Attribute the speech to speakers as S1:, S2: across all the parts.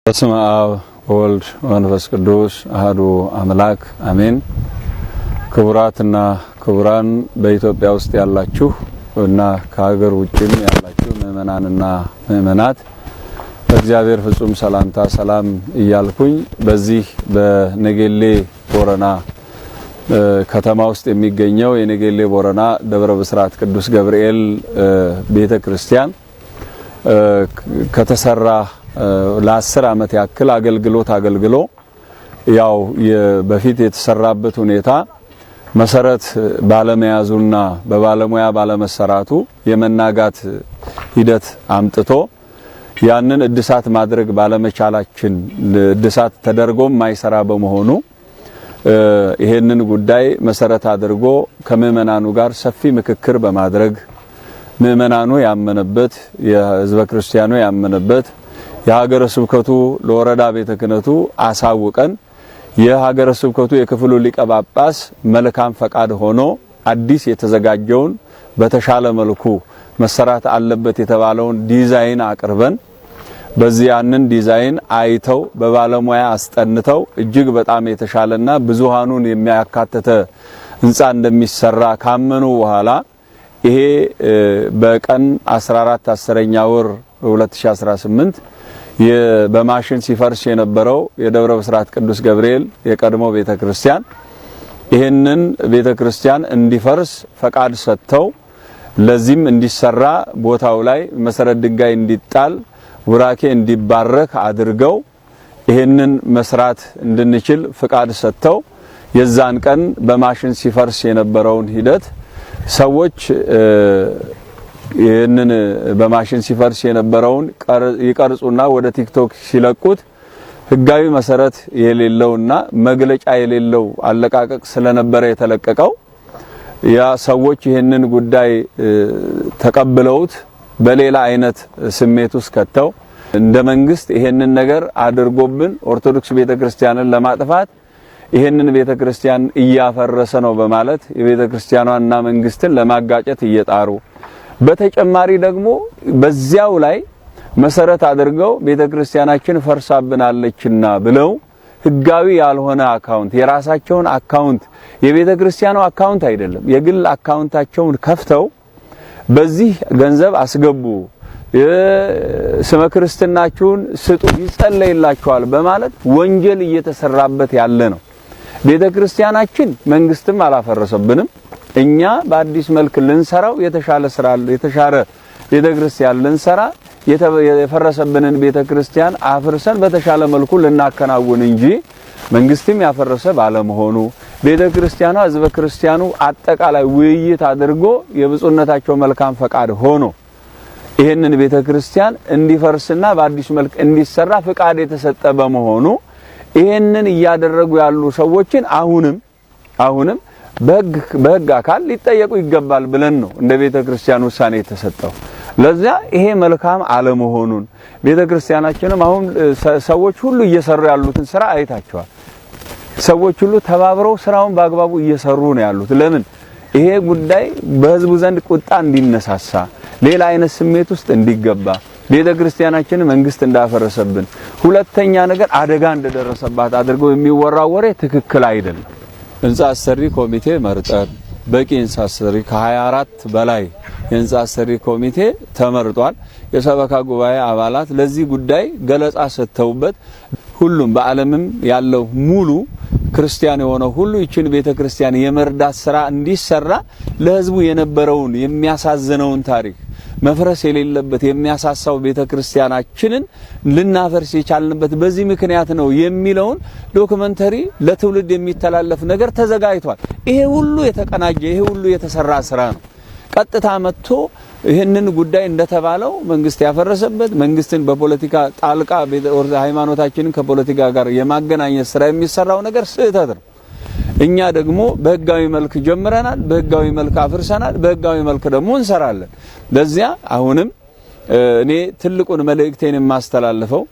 S1: በስመ አብ ወወልድ ወመንፈስ ቅዱስ አሐዱ አምላክ አሜን። ክቡራትና ክቡራን በኢትዮጵያ ውስጥ ያላችሁ እና ከሀገር ውጭም ያላችሁ ምእመናንና ምእመናት በእግዚአብሔር ፍጹም ሰላምታ ሰላም እያልኩኝ በዚህ በነጌሌ ቦረና ከተማ ውስጥ የሚገኘው የነጌሌ ቦረና ደብረ ብስራት ቅዱስ ገብርኤል ቤተክርስቲያን ከተሰራ ለ10 ዓመት ያክል አገልግሎ ያው በፊት የተሰራበት ሁኔታ መሰረት ባለመያዙና በባለሙያ ባለመሰራቱ የመናጋት ሂደት አምጥቶ ያንን እድሳት ማድረግ ባለመቻላችን እድሳት ተደርጎም ማይሰራ በመሆኑ ይሄንን ጉዳይ መሰረት አድርጎ ከመመናኑ ጋር ሰፊ ምክክር በማድረግ መመናኑ ያመነበት የህዝበ ክርስቲያኑ ያመነበት የሀገረ ስብከቱ ለወረዳ ቤተ ክህነቱ አሳውቀን የሀገረ ስብከቱ የክፍሉ ሊቀ ጳጳስ መልካም ፈቃድ ሆኖ አዲስ የተዘጋጀውን በተሻለ መልኩ መሰራት አለበት የተባለውን ዲዛይን አቅርበን በዚህ ያንን ዲዛይን አይተው በባለሙያ አስጠንተው እጅግ በጣም የተሻለና ብዙሃኑን የሚያካተተ ህንጻ እንደሚሰራ ካመኑ በኋላ ይሄ በቀን 14 10ኛ ወር 2018 በማሽን ሲፈርስ የነበረው የደብረ ብስራት ቅዱስ ገብርኤል የቀድሞ ቤተክርስቲያን ይሄንን ቤተክርስቲያን እንዲፈርስ ፈቃድ ሰጥተው ለዚህም እንዲሰራ ቦታው ላይ መሰረት ድንጋይ እንዲጣል ውራኬ እንዲባረክ አድርገው ይሄንን መስራት እንድንችል ፈቃድ ሰጥተው የዛን ቀን በማሽን ሲፈርስ የነበረውን ሂደት ሰዎች ይሄንን በማሽን ሲፈርስ የነበረውን ይቀርጹና ወደ ቲክቶክ ሲለቁት ህጋዊ መሰረት የሌለውና መግለጫ የሌለው አለቃቀቅ ስለነበረ የተለቀቀው ያ ሰዎች ይሄንን ጉዳይ ተቀብለውት በሌላ አይነት ስሜት ውስጥ ከተው እንደ መንግስት ይሄንን ነገር አድርጎብን ኦርቶዶክስ ቤተክርስቲያንን ለማጥፋት ይሄንን ቤተክርስቲያን እያፈረሰ ነው በማለት የቤተክርስቲያኗና መንግስትን ለማጋጨት እየጣሩ በተጨማሪ ደግሞ በዚያው ላይ መሰረት አድርገው ቤተክርስቲያናችን ፈርሳብናለችና ብለው ህጋዊ ያልሆነ አካውንት የራሳቸውን አካውንት የቤተክርስቲያኑ አካውንት አይደለም የግል አካውንታቸውን ከፍተው በዚህ ገንዘብ አስገቡ ስመ ክርስትናችሁን ስጡ ይጸለይላችኋል በማለት ወንጀል እየተሰራበት ያለ ነው። ቤተክርስቲያናችን መንግስትም አላፈረሰብንም። እኛ በአዲስ መልክ ልንሰራው የተሻለ ቤተክርስቲያን ልንሰራ የፈረሰብንን ቤተክርስቲያን አፍርሰን በተሻለ መልኩ ልናከናውን እንጂ መንግስትም ያፈረሰ ባለመሆኑ ቤተክርስቲያኗ ህዝበ ክርስቲያኑ አጠቃላይ ውይይት አድርጎ የብፁዕነታቸው መልካም ፈቃድ ሆኖ ይሄንን ቤተክርስቲያን እንዲፈርስና በአዲስ መልክ እንዲሰራ ፈቃድ የተሰጠ በመሆኑ ይሄንን እያደረጉ ያሉ ሰዎችን አሁንም በህግ አካል ሊጠየቁ ይገባል ብለን ነው እንደ ቤተክርስቲያን ውሳኔ የተሰጠው። ለዚያ ይሄ መልካም አለመሆኑን ቤተክርስቲያናችንም አሁን ሰዎች ሁሉ እየሰሩ ያሉትን ስራ አይታቸዋል። ሰዎች ሁሉ ተባብረው ስራውን በአግባቡ እየሰሩ ነው ያሉት። ለምን ይሄ ጉዳይ በህዝቡ ዘንድ ቁጣ እንዲነሳሳ ሌላ አይነት ስሜት ውስጥ እንዲገባ ቤተክርስቲያናችን መንግስት እንዳፈረሰብን ሁለተኛ ነገር አደጋ እንደደረሰባት አድርገው የሚወራው ወሬ ትክክል አይደለም። ህንጻ አሰሪ ኮሚቴ መርጠን በቂ ህንጻ አሰሪ ከ24 በላይ የህንጻ አሰሪ ኮሚቴ ተመርጧል። የሰበካ ጉባኤ አባላት ለዚህ ጉዳይ ገለጻ ሰጥተውበት ሁሉም በዓለምም ያለው ሙሉ ክርስቲያን የሆነው ሁሉ ይችን ቤተክርስቲያን የመርዳት ስራ እንዲሰራ ለህዝቡ የነበረውን የሚያሳዝነውን ታሪክ መፍረስ የሌለበት የሚያሳሳው ቤተክርስቲያናችንን ልናፈርስ የቻልንበት በዚህ ምክንያት ነው የሚለውን ዶክመንተሪ ለትውልድ የሚተላለፍ ነገር ተዘጋጅቷል። ይሄ ሁሉ የተቀናጀ ይሄ ሁሉ የተሰራ ስራ ነው። ቀጥታ መጥቶ ይሄንን ጉዳይ እንደተባለው መንግስት ያፈረሰበት መንግስትን በፖለቲካ ጣልቃ ሃይማኖታችንን ከፖለቲካ ጋር የማገናኘት ስራ የሚሰራው ነገር ስህተት ነው። እኛ ደግሞ በህጋዊ መልክ ጀምረናል፣ በህጋዊ መልክ አፍርሰናል፣ በህጋዊ መልክ ደግሞ እንሰራለን። ለዚያ አሁንም እኔ ትልቁን መልእክቴን የማስተላልፈው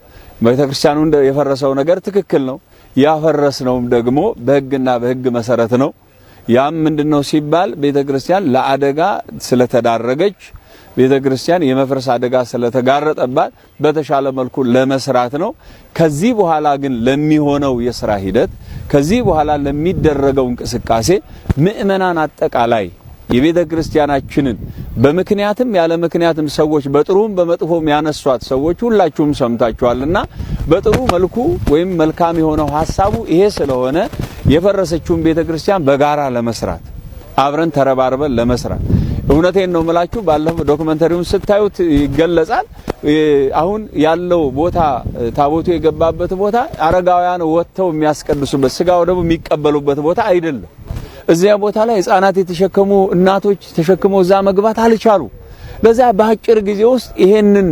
S1: ቤተክርስቲያኑ የፈረሰው ነገር ትክክል ነው። ያፈረስነውም ደግሞ በህግና በህግ መሰረት ነው። ያም ምንድነው ሲባል ቤተክርስቲያን ለአደጋ ስለተዳረገች ቤተክርስቲያን የመፍረስ አደጋ ስለተጋረጠባት በተሻለ መልኩ ለመስራት ነው። ከዚህ በኋላ ግን ለሚሆነው የሥራ ሂደት ከዚህ በኋላ ለሚደረገው እንቅስቃሴ ምእመናን አጠቃላይ የቤተክርስቲያናችንን በምክንያትም ያለ ምክንያትም ሰዎች በጥሩም በመጥፎም ያነሷት ሰዎች ሁላችሁም ሰምታችኋልና በጥሩ መልኩ ወይም መልካም የሆነው ሐሳቡ ይሄ ስለሆነ የፈረሰችውን ቤተክርስቲያን በጋራ ለመስራት አብረን ተረባርበን ለመስራት እውነቴን ነው የምላችሁ። ባለፈው ዶክመንተሪውን ስታዩት ይገለጻል። አሁን ያለው ቦታ ታቦቱ የገባበት ቦታ አረጋውያን ወጥተው የሚያስቀድሱበት ስጋው ደግሞ የሚቀበሉበት ቦታ አይደለም። እዚያ ቦታ ላይ ህፃናት የተሸከሙ እናቶች ተሸክመው እዛ መግባት አልቻሉ። ለዛ በአጭር ጊዜ ውስጥ ይሄንን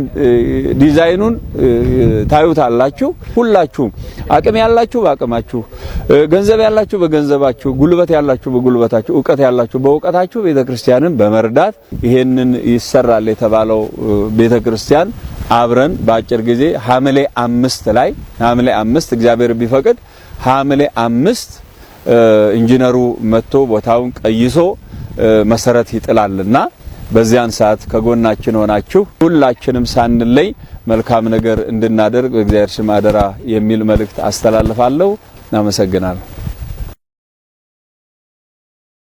S1: ዲዛይኑን ታዩታላችሁ። ሁላችሁም አቅም ያላችሁ በአቅማችሁ፣ ገንዘብ ያላችሁ በገንዘባችሁ፣ ጉልበት ያላችሁ በጉልበታችሁ፣ ዕውቀት ያላችሁ በእውቀታችሁ ቤተክርስቲያንን በመርዳት ይሄንን ይሰራል የተባለው ቤተክርስቲያን አብረን በአጭር ጊዜ ሐምሌ 5 እግዚአብሔር ቢፈቅድ ሐምሌ 5 ኢንጂነሩ መጥቶ ቦታውን ቀይሶ መሰረት ይጥላልና በዚያን ሰዓት ከጎናችን ሆናችሁ ሁላችንም ሳንለይ መልካም ነገር እንድናደርግ በእግዚአብሔር ስም አደራ የሚል መልእክት አስተላልፋለሁ። እናመሰግናለሁ።